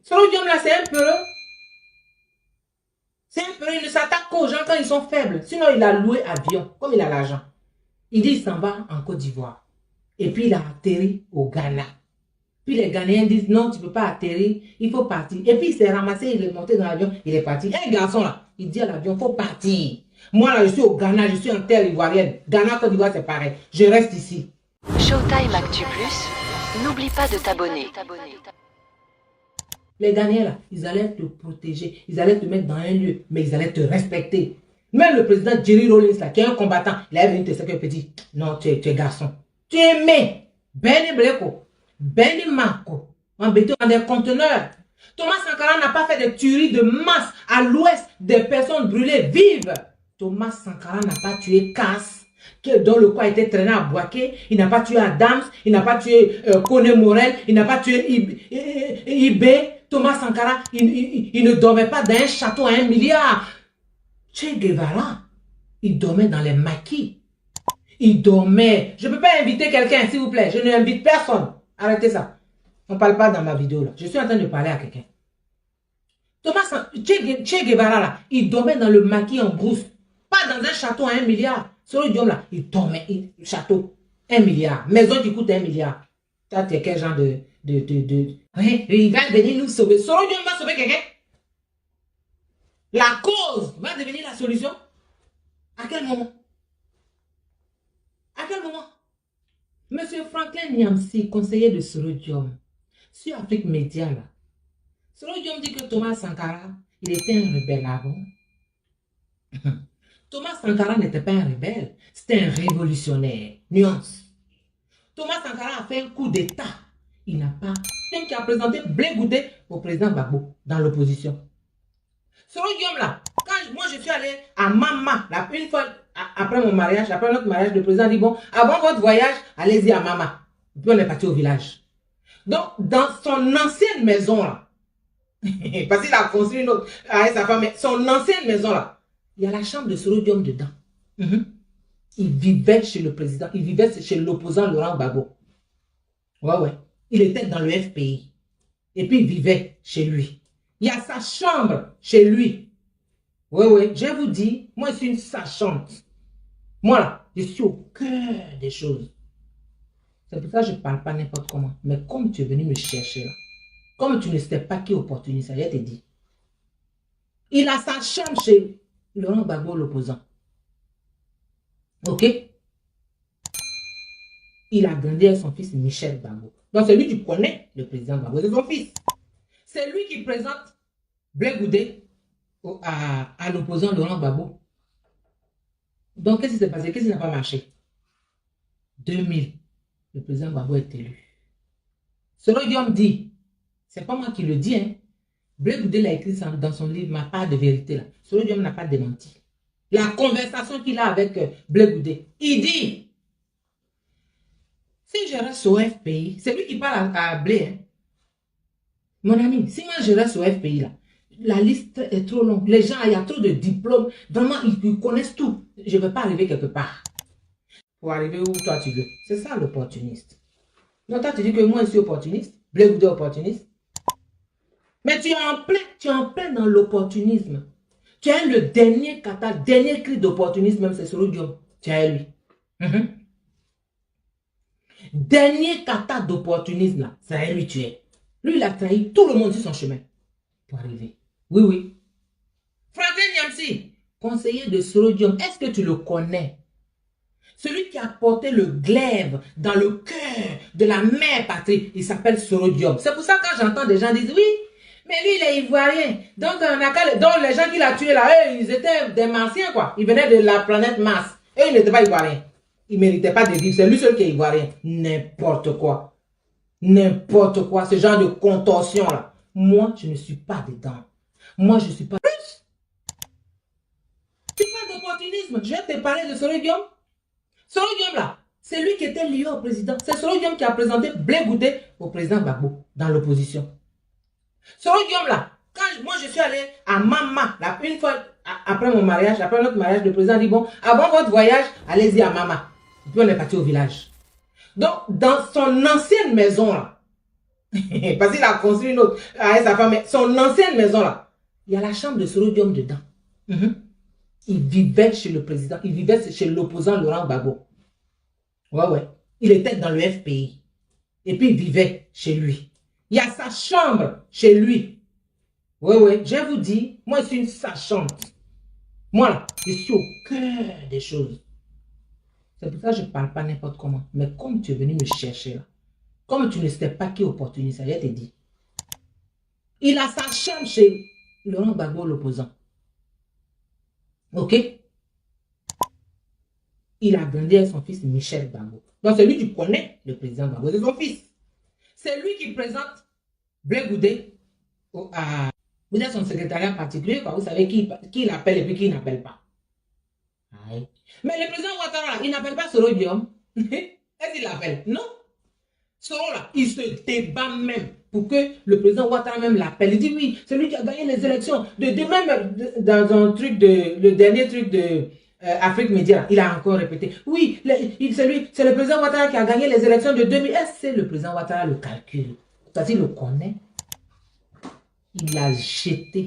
Soro-Diom là, c'est un peu. C'est un peu, il ne s'attaque qu'aux gens quand ils sont faibles. Sinon, il a loué avion, comme il a l'argent. Il dit qu'il s'en va en Côte d'Ivoire. Et puis, il a atterri au Ghana. Puis, les Ghanéens disent, non, tu ne peux pas atterrir, il faut partir. Et puis, il s'est ramassé, il est monté dans l'avion, il est parti. Un garçon là, il dit à l'avion, il faut partir. Moi là, je suis au Ghana, je suis en terre ivoirienne. Ghana, Côte d'Ivoire, c'est pareil. Je reste ici. Showtime Actu Plus, n'oublie pas de t'abonner. Les Ghanéens là, ils allaient te protéger, ils allaient te mettre dans un lieu, mais ils allaient te respecter. Même le président Jerry Rawlings là, qui est un combattant, il est venu te secouer et dit, non, tu es garçon. Tu es aimé. Benny Bleko, Benny Marco, embêté dans des conteneurs. Thomas Sankara n'a pas fait de tueries de masse à l'ouest des personnes brûlées vives. Thomas Sankara n'a pas tué Cass, dont le corps a été traîné à Boaké. Il n'a pas tué Adams, il n'a pas tué Kone Morel, il n'a pas tué Ibé. Thomas Sankara, il ne dormait pas dans un château à 1 milliard. Che Guevara, il dormait dans les maquis. Il dormait. Je ne peux pas inviter quelqu'un, s'il vous plaît. Je n'invite personne. Arrêtez ça. On ne parle pas dans ma vidéo là. Je suis en train de parler à quelqu'un. Che Guevara là, il dormait dans le maquis en brousse. Pas dans un château à 1 milliard. Soro-Diom là, il dormait. Château, 1 milliard. Maison qui coûte 1 milliard. Ça, tu es quel genre de... Oui, il va venir nous sauver. Soro-Diom va sauver quelqu'un. La cause va devenir la solution. À quel moment? À quel moment? Monsieur Franklin Nyamsi, conseiller de Soro-Diom, sur Afrique Média, là, Soro-Diom dit que Thomas Sankara, il était un rebelle avant. Thomas Sankara n'était pas un rebelle, c'était un révolutionnaire. Nuance. Thomas Sankara a fait un coup d'État. Il n'a pas... Quelqu'un qui a présenté Blé Goudé au président Gbagbo dans l'opposition. Soro-Diom là, quand moi je suis allé à Mama, une fois après mon mariage, après notre mariage, le président dit bon, avant votre voyage, allez-y à Mama. Puis on est parti au village. Donc, dans son ancienne maison là, parce qu'il a construit une autre avec sa femme, mais son ancienne maison là, il y a la chambre de Soro-Diom dedans. Il vivait chez le président, il vivait chez l'opposant Laurent Gbagbo. Ouais. Il était dans le FPI. Et puis il vivait chez lui. Il y a sa chambre chez lui. Oui, je vous dis, moi je suis une sachante. Moi là, je suis au cœur des choses. C'est pour ça que je ne parle pas n'importe comment. Mais comme tu es venu me chercher là, comme tu ne sais pas qui est opportuniste, je te dis. Il a sa chambre chez Laurent Gbagbo, l'opposant. Ok? Il a grandi avec son fils Michel Gbagbo. Donc c'est lui qui connaît le président Gbagbo, c'est son fils. C'est lui qui présente Blé Goudé à l'opposant Laurent Gbagbo. Donc qu'est-ce qui s'est passé? Qu'est-ce qui n'a pas marché? 2000, le président Gbagbo est élu. Soro-Diom dit, c'est pas moi qui le dis, hein. Blé Goudé l'a écrit dans son livre Ma part de vérité là. Soro-Diom n'a pas démenti. La conversation qu'il a avec Blé Goudé, il dit, si je reste au FPI, c'est lui qui parle à Blé. Hein. Mon ami, si moi je reste au FPI, là, la liste est trop longue. Les gens, il y a trop de diplômes. Vraiment, ils connaissent tout. Je ne vais pas arriver quelque part. Pour arriver où toi tu veux. C'est ça l'opportuniste. Donc toi tu dis que moi je suis opportuniste. Blé Goudé opportuniste. Mais tu es en plein dans l'opportunisme. Tu as le dernier kata, dernier cri d'opportunisme, même c'est Soro-Diom. Tu as lui. Dernier kata d'opportunisme là, c'est lui tu es. Lui il a trahi tout le monde sur son chemin pour arriver. Oui. Franklin Nyamsi, conseiller de Soro-Diom, est-ce que tu le connais? Celui qui a porté le glaive dans le cœur de la mère patrie, il s'appelle Soro-Diom. C'est pour ça que quand j'entends des gens dire oui, mais lui il est ivoirien. Donc les gens qui l'ont tué là, eux, ils étaient des martiens quoi. Ils venaient de la planète Mars. Eux ils n'étaient pas ivoiriens. Il ne méritait pas de vivre. C'est lui seul qui est ivoirien. N'importe quoi. N'importe quoi. Ce genre de contorsion là. Moi, je ne suis pas dedans. Moi, je ne suis pas... Tu parles d'opportunisme. Je vais te parler de Soro-Diom. Soro-Diom là, c'est lui qui était lié au président. C'est Soro-Diom qui a présenté Blé Goudé au président Gbagbo dans l'opposition. Soro-Diom là, quand moi je suis allé à Mama, une fois après mon mariage, après notre mariage, le président dit bon, avant votre voyage, allez-y à Mama. Puis on est parti au village. Donc, dans son ancienne maison, là, Parce qu'il a construit une autre avec sa femme. Son ancienne maison là, il y a la chambre de Sorodium dedans. Il vivait chez le président, il vivait chez l'opposant Laurent Gbagbo. Ouais. Il était dans le FPI. Et puis il vivait chez lui. Il y a sa chambre chez lui. Ouais. Je vous dis, moi je suis une sachante. Moi là, je suis au cœur des choses. C'est pour ça que je ne parle pas n'importe comment. Mais comme tu es venu me chercher là, comme tu ne sais pas qui est opportuniste, je te dis. Il a sa chambre chez Laurent Gbagbo, l'opposant. Ok? Il a grandi avec son fils Michel Gbagbo. Donc c'est lui qui connaît le président Gbagbo, c'est son fils. C'est lui qui présente Blé Goudé à son secrétariat particulier, quoi. Vous savez qui l'appelle et puis qui n'appelle pas. Aïe. Mais le président Ouattara, il n'appelle pas Sorodium. Est-ce qu'il l'appelle? Non. Soro là, il se débat même pour que le président Ouattara même l'appelle. Il dit oui, c'est lui qui a gagné les élections. Même dans un truc le dernier truc de Afrique Média, il a encore répété. Oui, c'est le président Ouattara qui a gagné les élections de 2000. Est-ce que c'est le président Ouattara le calcul? Parce qu'il le connaît. Il l'a jeté